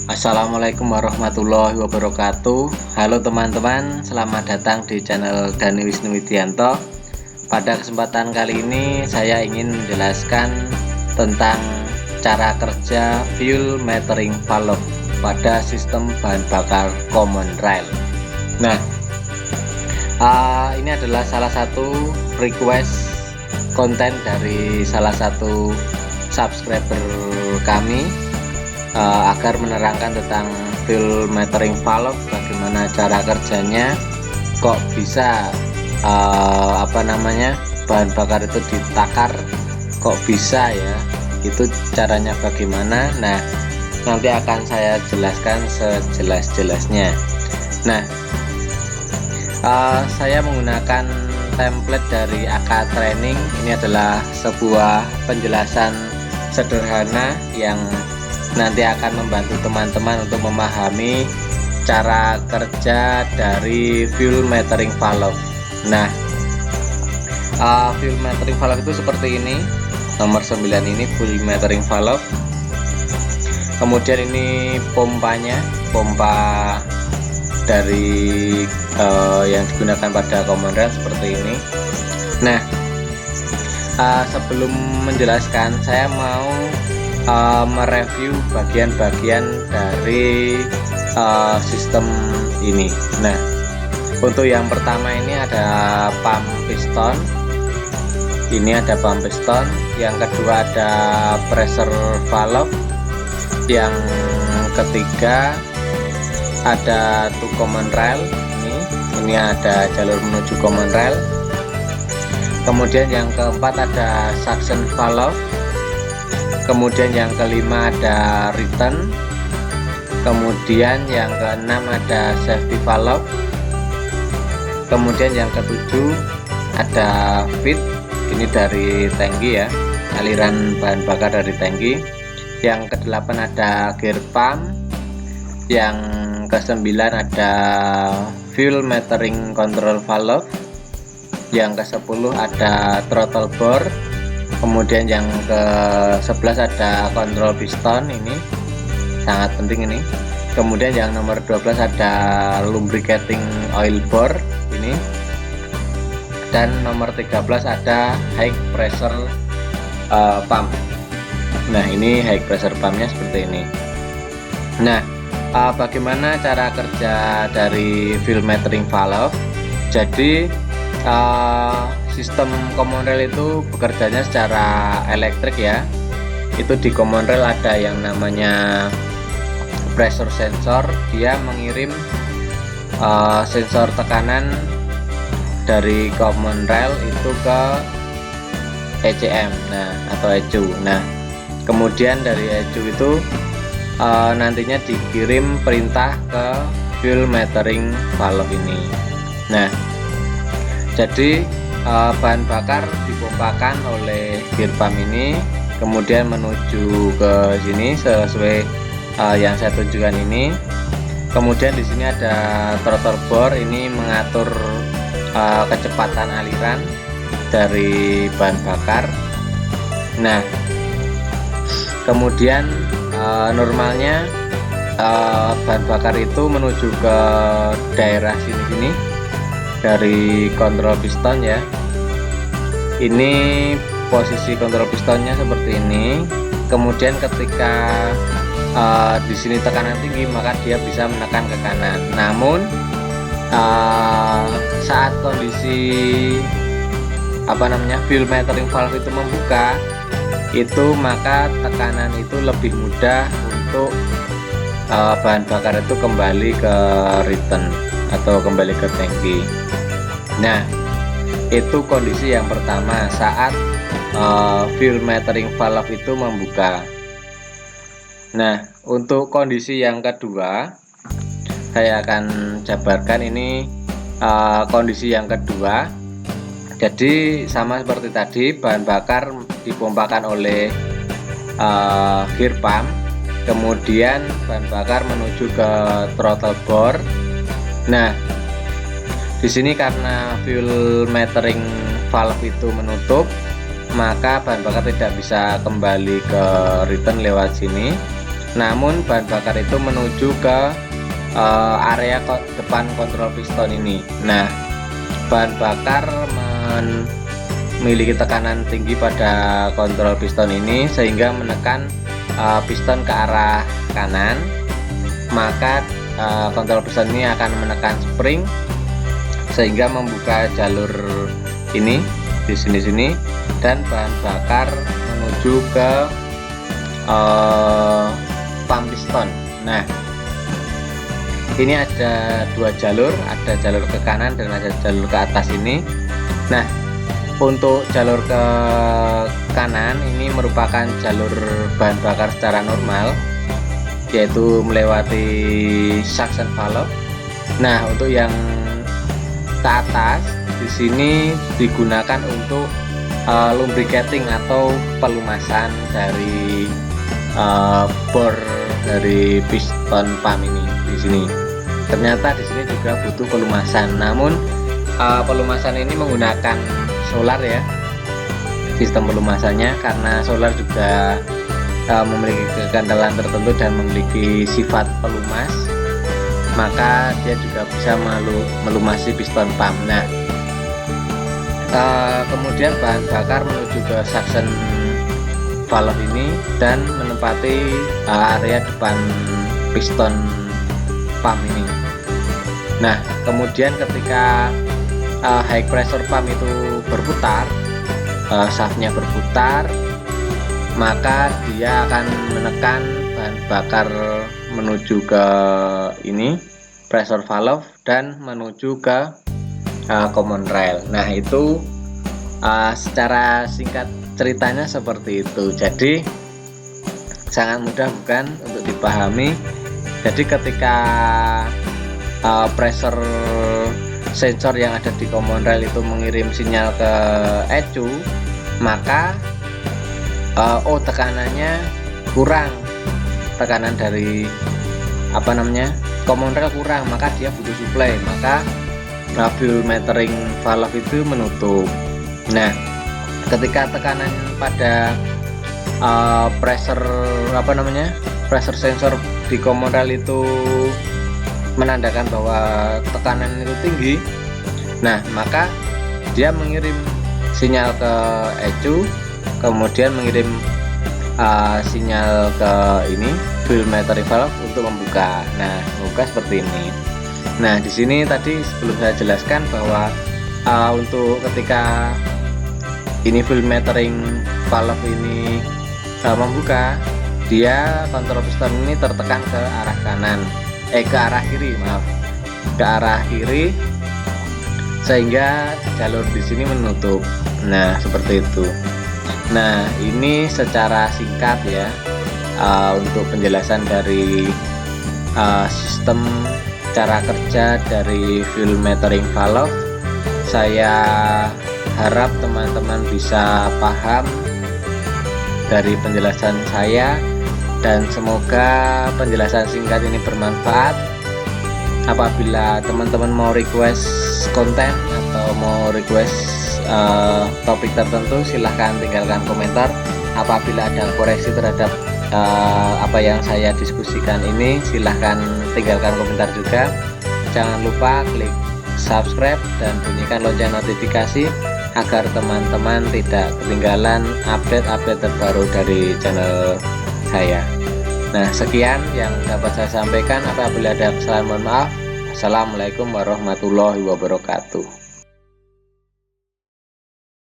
Assalamualaikum warahmatullahi wabarakatuh. Halo teman-teman, selamat datang di channel Dani Wisnu Widianto. Pada kesempatan kali ini saya ingin menjelaskan tentang cara kerja fuel metering valve pada sistem bahan bakar common rail. Nah, ini adalah salah satu request konten dari salah satu subscriber kami, agar menerangkan tentang fuel metering valve, bagaimana cara kerjanya, kok bisa bahan bakar itu ditakar, kok bisa ya, itu caranya bagaimana. Nah, nanti akan saya jelaskan sejelas-jelasnya. Nah, saya menggunakan template dari AK Training. Ini adalah sebuah penjelasan sederhana yang nanti akan membantu teman-teman untuk memahami cara kerja dari fuel metering valve. Nah, fuel metering valve itu seperti ini. Nomor 9 ini fuel metering valve. Kemudian ini pompanya, pompa dari yang digunakan pada common rail seperti ini. Nah, sebelum menjelaskan, saya mau mereview bagian-bagian dari sistem ini. Nah, untuk yang pertama ini ada pump piston. Ini ada pump piston. Yang kedua ada pressure valve. Yang ketiga ada to common rail. Ini ada jalur menuju common rail. Kemudian yang keempat ada suction valve. Kemudian yang kelima ada return. Kemudian yang keenam ada safety valve. Kemudian yang ketujuh ada feed. Ini dari tangki ya, aliran bahan bakar dari tangki. Yang kedelapan ada gear pump. Yang kesembilan ada fuel metering control valve. Yang ke-10 ada throttle bore. Kemudian yang ke-11 ada kontrol piston, ini sangat penting ini. Kemudian yang nomor 12 ada lubricating oil bore ini. Dan nomor 13 ada high pressure pump. Nah, ini high pressure pumpnya seperti ini. Nah, bagaimana cara kerja dari fuel metering valve? Jadi sistem common rail itu bekerjanya secara elektrik ya. Itu di common rail ada yang namanya pressure sensor. Dia mengirim sensor tekanan dari common rail itu ke ECM, atau ECU. Nah, kemudian dari ECU itu nantinya dikirim perintah ke fuel metering valve ini. Nah, jadi bahan bakar dipompakan oleh gear pump ini, kemudian menuju ke sini sesuai yang saya tunjukkan ini. Kemudian di sini ada throttle bore, ini mengatur kecepatan aliran dari bahan bakar. Nah, kemudian normalnya bahan bakar itu menuju ke daerah sini dari kontrol piston ya. Ini posisi kontrol pistonnya seperti ini. Kemudian ketika di sini tekanan tinggi, maka dia bisa menekan ke kanan. Namun saat kondisi fuel metering valve itu membuka, itu maka tekanan itu lebih mudah untuk bahan bakar itu kembali ke return atau kembali ke tangki. Nah, itu kondisi yang pertama saat fuel metering valve itu membuka. Nah, untuk kondisi yang kedua, saya akan jabarkan ini kondisi yang kedua. Jadi sama seperti tadi, bahan bakar dipompakan oleh gear pump. Kemudian bahan bakar menuju ke throttle bore. Nah, di sini karena fuel metering valve itu menutup, maka bahan bakar tidak bisa kembali ke return lewat sini. namun bahan bakar itu menuju ke area depan kontrol piston ini. Nah, bahan bakar memiliki tekanan tinggi pada kontrol piston ini sehingga menekan piston ke arah kanan, maka kontrol piston ini akan menekan spring sehingga membuka jalur ini di sini dan bahan bakar menuju ke pump piston. Nah, ini ada dua jalur, ada jalur ke kanan dan ada jalur ke atas ini. Nah, untuk jalur ke kanan ini merupakan jalur bahan bakar secara normal, yaitu melewati suction valve. Nah, untuk yang ke atas di sini digunakan untuk lubricating atau pelumasan dari bor dari piston pump ini. Di sini ternyata di sini juga butuh pelumasan, namun pelumasan ini menggunakan solar ya, sistem pelumasannya, karena solar juga memiliki kekendalan tertentu dan memiliki sifat pelumas, maka dia juga bisa melumasi piston pump. Nah, kemudian bahan bakar menuju ke suction valve ini dan menempati area depan piston pump ini. Nah, kemudian ketika high pressure pump itu berputar, shaftnya berputar, maka dia akan menekan bahan bakar menuju ke ini pressure valve dan menuju ke common rail. Nah, itu secara singkat ceritanya seperti itu. Jadi sangat mudah bukan untuk dipahami. Jadi ketika pressure sensor yang ada di common rail itu mengirim sinyal ke ECU, maka tekanannya kurang, tekanan dari common rail kurang, maka dia butuh supply, maka fuel metering valve itu menutup. Nah, ketika tekanan pada pressure sensor di common rail itu menandakan bahwa tekanan itu tinggi, nah maka dia mengirim sinyal ke ECU, kemudian mengirim sinyal ke ini fuel metering valve untuk membuka. Nah, membuka seperti ini. Nah, di sini tadi sebelum saya jelaskan bahwa untuk ketika ini fuel metering valve ini membuka, dia kontrol piston ini tertekan ke arah kanan, ke arah kiri, ke arah kiri, sehingga jalur di sini menutup. Nah, seperti itu. Nah, ini secara singkat ya untuk penjelasan dari sistem cara kerja dari fuel metering valve. Saya harap teman-teman bisa paham dari penjelasan saya, dan semoga penjelasan singkat ini bermanfaat. Apabila teman-teman mau request konten atau mau request topik tertentu, silahkan tinggalkan komentar. Apabila ada koreksi terhadap apa yang saya diskusikan ini, silahkan tinggalkan komentar juga. Jangan lupa klik subscribe dan bunyikan lonceng notifikasi agar teman-teman tidak ketinggalan update-update terbaru dari channel saya. Nah, sekian yang dapat saya sampaikan. Apabila ada kesalahan mohon maaf. Assalamualaikum warahmatullahi wabarakatuh.